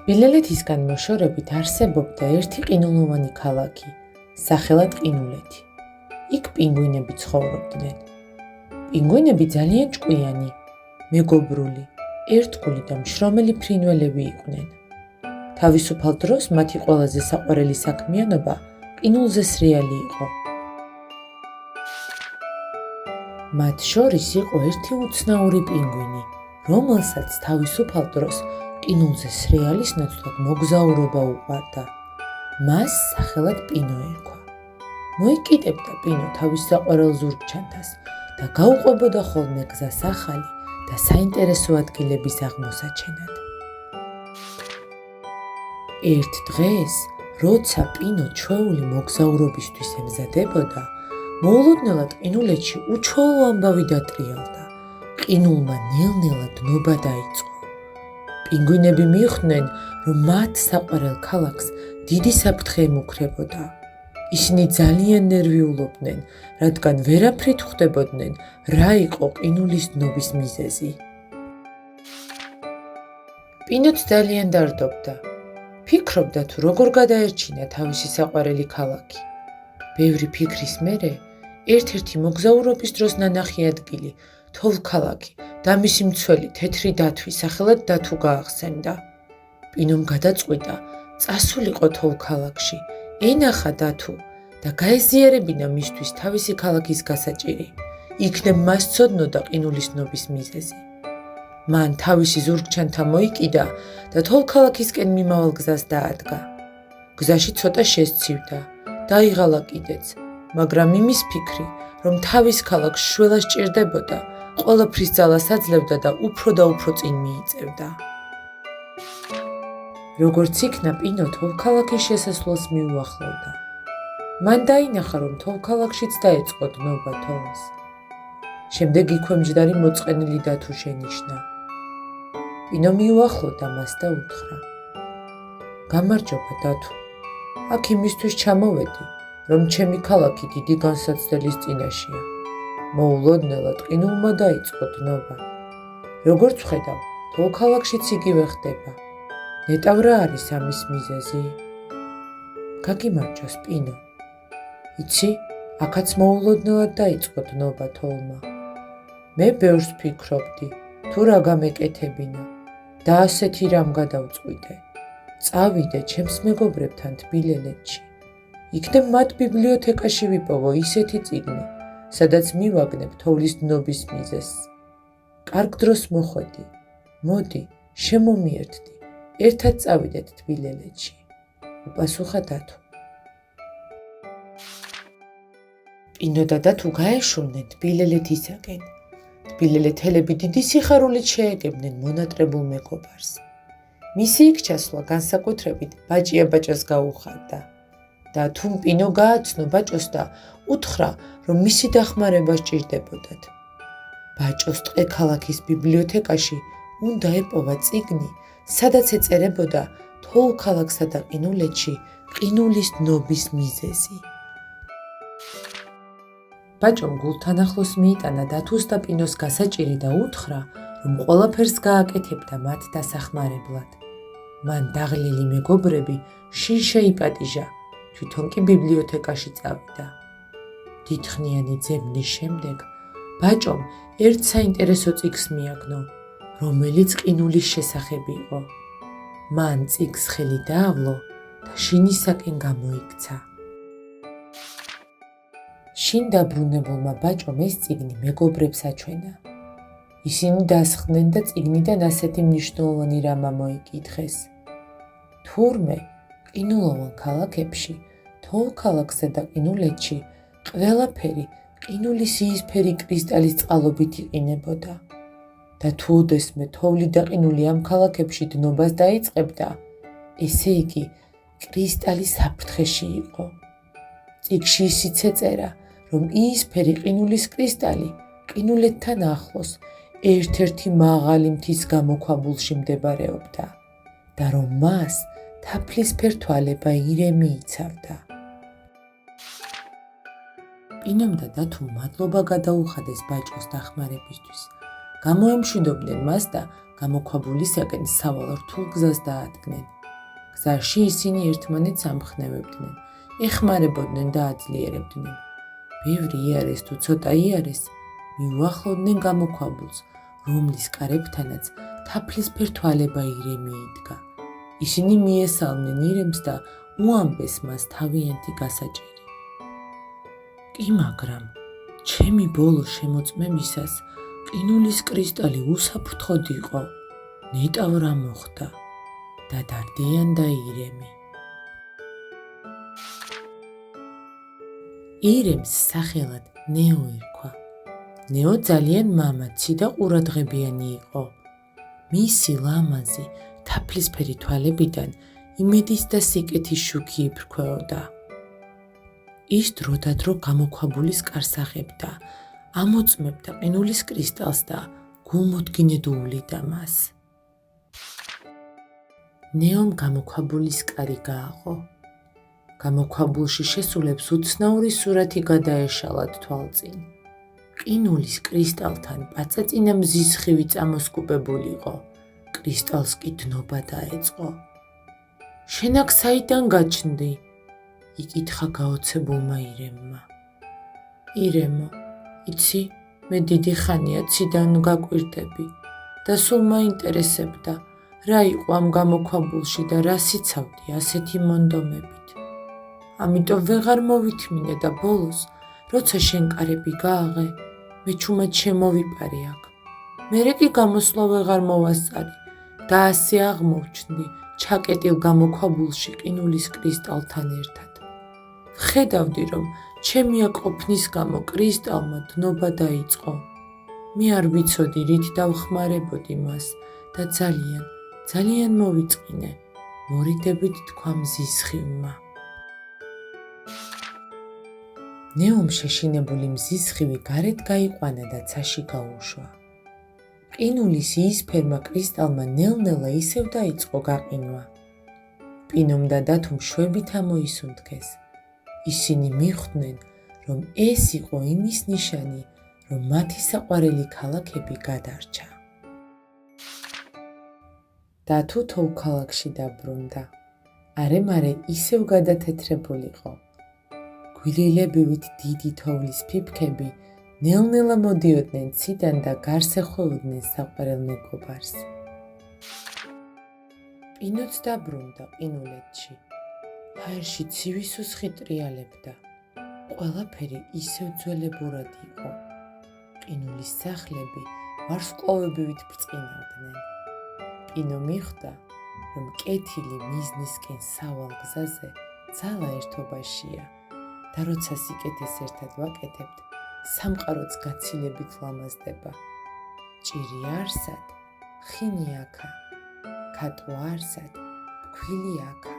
თბილელეთისგან მოშორებით არსებობდა ერთი ყინულოვანი ქალაქი, სახელად ყინულეთი. იქ პინგვინები ცხოვრობდნენ. პინგვინები ძალიან ჭკვიანი, მეგობრული, ერთგული და მშრომელი ფრინველები იყვნენ. თავისუფალ დროს მათი ყველაზე საყვარელი საქმიანობა ყინულზე სრიალი იყო. მათ შორის იყო ერთი უცნაური პინგვინი, რომელსაც თავისუფალ დროს ყინულზე სრიალის ნაცვლად მოგზაურობა უყვარდა. მას სახელად პინო ერქვა. მოიკიდებდა პინო თავის საყვარელ ზურგჩანთას და გაუყვებოდა ხოლმე გზას ახალი და საინტერესო ადგილების აღმოსაჩენად. ერთ დღეს, როცა პინო ჩვეული მოგზაურობისთვის ემზადებოდა, მოულოდნელად ყინულეთში უჩვეულო ამბავი დატრიალდა. ყინულმა ნელ-ნელა დნობა დაიწყო. პინგვინები მიხვდნენ, რომ მათ საყვარელ ქალაქს დიდი საფრთხე ემუქრებოდა. ისინი ძალიან ნერვიულობდნენ, რადგან ვერაფრით ხვდებოდნენ, რა იყო ყინულის დნობის მიზეზი. პინოც ძალიან დარდობდა. ფიქრობდა თუ როგორ გადაერჩინა თავისი საყვარელი ქალაქი. ბევრი ფიქრის მერე, ერთ-ერთი მოგზაურობის დროს ნანახი ადგილი, თოვლქალაქი და მისი მცველი თეთრი დათვი სახელად დათუ გაახსენდა. პინომ გადაწყვიტა, წასულიყო თოვლქალაქში, ენახა დათუ და გაეზიარებინა მისთვის თავისი ქალაქის გასაჭირი. იქნებ მას ცოდნოდა ყინულის დნობის მიზეზი. მან თავისი ზურგჩანთა მოიკიდა და თოვლქალაქისკენ მიმავალ გზას დაადგა. გზაში ცოტა შესცივდა, დაიღალა კიდეც, მაგრამ იმის ფიქრი, რომ თავის ქალაქს შველა სჭირდებოდა, ყველაფრის ძალას აძლევდა და უფრო წინ მიიწევდა. როგორც იქნა, პინო თოვლქალაქის შესასვლელს მიუახლოვდა. მან დაინახა, რომ თოვლქალაქშიც დაეწყო დნობა თოვლს. შემდეგ იქვე მჯდარი მოწყენილი დათუ შენიშნა. პინო მიუახლოვდა მას და უთხრა: „გამარჯობა დათუ, აქ იმისთვის ჩამოვედი, რომ ჩემი ქალაქი დიდი განსაცდელის წინაშეა. მოულოდნელად ყინულმა დაიწყო დნობა. როგორც ვხედავ, თოვლქალაქშიც იგივე ხდება. ნეტავ რა არის ამის მიზეზი?“ „გაგიმარჯოს, პინო. იცი, აქაც მოულოდნელად დაიწყო დნობა თოვლმა. მე ბევრს ფიქრობდი, თუ რა გამეკეთებინა და ასეთი რამ გადავწყვიტე. წავიდე ჩემს მეგობრებთან თბილელეთში. იქნებ მათ ბიბლიოთეკაში ვიპოვო ისეთი წიგნი, სადაც მივაგნებ თოვლის დნობის მიზეზს. კარგ დროს მოხვედი. მოდი, შემომიერთდი. ერთად წავიდეთ თბილელეთში“, უპასუხა დათუ. პინო და დათუ გაეშურნენ თბილელეთისაკენ. თბილელეთელები დიდი სიხარულით შეეგებნენ მონატრებულ მეგობარს. მისი იქ ჩასვლა განსაკუთრებით ბაჭია-ბაჭას გაუხარდა. დათუმ პინო გააცნო ბაჭოს და უთხრა, რომ მისი დახმარება სჭირდებოდათ. ბაჭოს ტყე ქალაქის ბიბლიოთეკაში უნდა ეპოვა წიგნი, სადაც ეწერებოდა თოვლქალაქსა და ყინულეთში ყინულის დნობის მიზეზი. ბაჭომ გულთან ახლოს მიიტანა დათუს და პინოს გასაჭირი და უთხრა, რომ ყველაფერს გააკეთებდა მათ დასახმარებლად. მან დაღლილი მეგობრები შინ შეიპატიჟა, თვითონ კი ბიბლიოთეკაში წავიდა. დიდხნიანი ძებნის შემდეგ ბაჭომ ერთ საინტერესო წიგნს მიაგნო, რომელიც ყინულის შესახებ იყო. მან წიგნს ხელი დაავლო და შინისაკენ გამოიქცა. შინ დაბრუნებულმა ბაჭომ ეს წიგნი მეგობრებს აჩვენა. ისინი დასხდნენ და წიგნიდან ასეთი მნიშვნელოვანი რამ მოიკითხეს: თურმე ყინულოვან ქალაქებში, თოვლქალაქსა და ყინულეთში ყველაფერი ყინულის იისფერი კრისტალის წყალობით იყინებოდა და თუ ოდესმე თოვლი და ყინული ამ ქალაქებში დნობას დაიწყებდა, ესე იგი კრისტალი საფრთხეში იყო. წიგნში ისიც ეწერა, რომ იისფერი ყინულის კრისტალი ყინულეთთან ახლოს ერთ-ერთი მაღალი მთის გამოქვაბულში მდებარეობდა და რომ მას თაფლისფერ თვალება ირემი იცავდა. პინომ და დათუმ მადლობა გადაუხადეს ბაჭოს დახმარებისთვის. გამოემშვიდობდნენ მას და გამოქვაბულისაკენ სავალ რთულ გზას დაადგნენ. გზაში ისინი ერთმანეთს ამხნევებდნენ, ეხმარებოდნენ და აძლიერებდნენ. ბევრი იარეს თუ ცოტა იარეს, მიუახლოვდნენ გამოქვაბულს, რომლის კარებთანაც თაფლისფერ თვალება ირემი იდგა. ისინი მიესალმნენ ირემს და უამბეს მას თავიანთი გასაჭირი. კი მაგრამ, ჩემი ბოლო შემოწმებისას ყინულის კრისტალი უსაფრთხოდ იყო, ნეტავ რა მოხდა და დარდიანდა ირემი. ირემს სახელად ნეო ერქვა. ნეო ძალიან მამაცი და ყურადღებიანი იყო. მისი ლამაზი, თაფლისფერი თვალებიდან იმედის და სიკეთის შუქი იფრქვეოდა. ის დროდადრო გამოქვაბულის კარს აღებდა, ამოწმებდა ყინულის კრისტალს და გულმოდგინედ უვლიდა მას. ნეომ გამოქვაბულის კარი გააღო. გამოქვაბულში შესულებს უცნაური სურათი გადაეშალათ თვალწინ. ყინულის კრისტალთან პაწაწინა მზის სხივი წამოსკუპებულიყო. კრისტალს კი დნობა დაეწყო. შენ აქ საიდან გაჩნდი? იკითხა გაოცებულმა ირემმა. ირემო, იცი, მე დიდი ხანია ციდან გაკვირდები და სულ მაინტერესებდა, რა იყო ამ გამოქვაბულში და რა სიცავდი ასეთი მონდომებით. ამიტომ ვეღარ მოვითმინე და ბოლოს, როცა შენ კარები გააღე, მე ჩუმად შემოვიპარე აქ. მერე კი გამოსვლა ვეღარ მოვასწარი და ასე აღმოვჩნდი ჩაკეტილ გამოქვაბულში ყინულის კრისტალთან ერთად. ვხედავდი, რომ ჩემი აქ ყოფნის გამო კრისტალმა დნობა დაიწყო. მე არ ვიცოდი, რით დავხმარებოდი მას და ძალიან მოვიწყინე, მორიდებით თქვა მზის სხივმა. ნეომ შეშინებული მზის სხივი გარეთ გაიყვანა და ცაში გაუშვა. ყინულის იისფერმა კრისტალმა ნელ-ნელა ისევ დაიწყო გაყინვა. პინომ და დათომ შვებით ამოისუნთქეს. ისინი მიხვდნენ, რომ ეს იყო იმის ნიშანი, რომ მათი საყვარელი ქალაქები გადარჩა. დათუ თოვლ-ქალაქში დაბრუნდა. არე-მარე ისევ გადათეთრებულიყო. გვილილებივით დიდი თოვლის ფიფქები ნელ-ნელა მოდიოდნენ ციდან და გარს ეხვეოდნენ საყვარელ მეგობარს. პინოც დაბრუნდა ყინულეთში. ჰაერში ცივი სუსხი ტრიალებდა. ყველაფერი ისევ ძველებურად იყო. ყინულის სახლები ვარსკვლავებივით ბრწყინავდნენ. პინო მიხვდა, რომ კეთილი მიზნისკენ სავალ გზაზე ძალა ერთობაშია და როცა სიკეთეს ერთად ვაკეთებთ, სამყაროც გაცილებით ლამაზდება. ჭირი არსად, ხინი აქა, ქატო არსად, ფქვილი აქა.